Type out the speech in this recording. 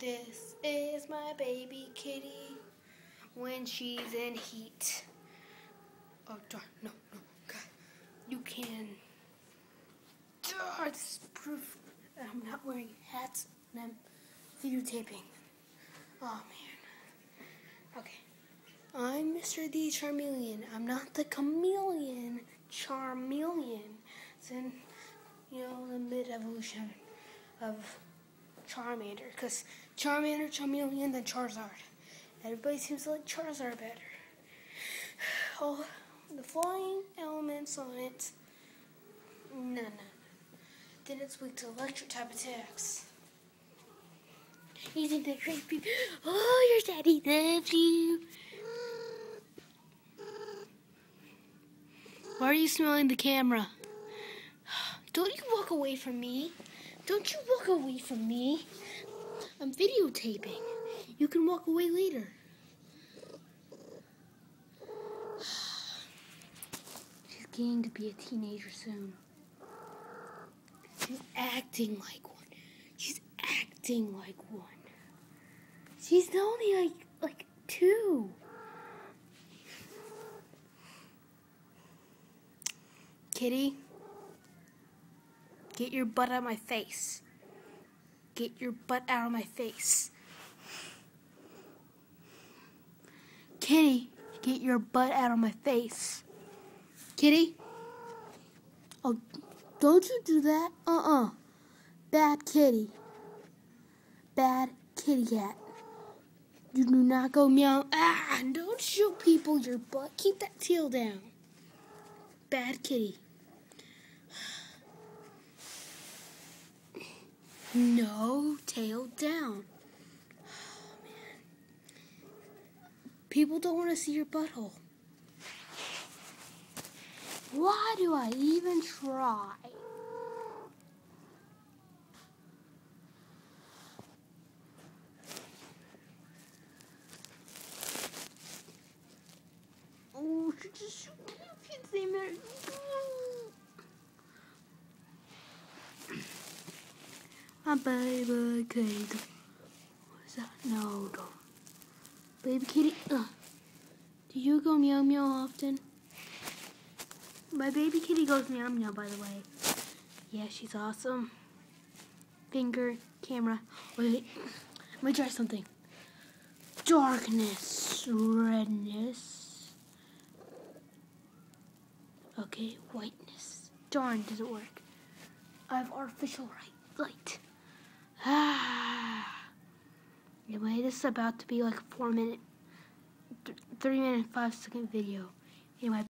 This is my baby kitty when she's in heat. Oh, darn. No. God. You can. This is proof that I'm not wearing hats and I'm videotaping. Oh, man. Okay. I'm Mrthecharmeleon. I'm not the chameleon. Charmeleon. It's in, the mid-evolution of Charmander. Because Charmander, Charmeleon, then Charizard. Everybody seems to like Charizard better. Oh, the flying elements on it. No. Then it's weak to electric type attacks. You think they're great people? Oh, your daddy loves you. Why are you smelling the camera? Don't you walk away from me. Don't you walk away from me. I'm videotaping. You can walk away later. She's getting to be a teenager soon. She's acting like one. She's only like 2. Kitty, get your butt out of my face. Get your butt out of my face. Kitty, get your butt out of my face. Kitty? Oh, don't you do that. Bad kitty. Bad kitty cat. You do not go meow. Don't shoot people your butt. Keep that tail down. Bad kitty. No, tail down. Oh, man. People don't want to see your butthole. Why do I even try? Oh, she just can't say that. My baby kitty. What's that? No, don't. Baby kitty. Do you go meow meow often? My baby kitty goes meow meow, by the way. Yeah, she's awesome. Finger, camera. Wait, let me try something. Darkness, redness. Okay, whiteness. Darn, doesn't work. I have artificial light. Anyway, this is about to be like a 3 minute, 5 second video. Anyway.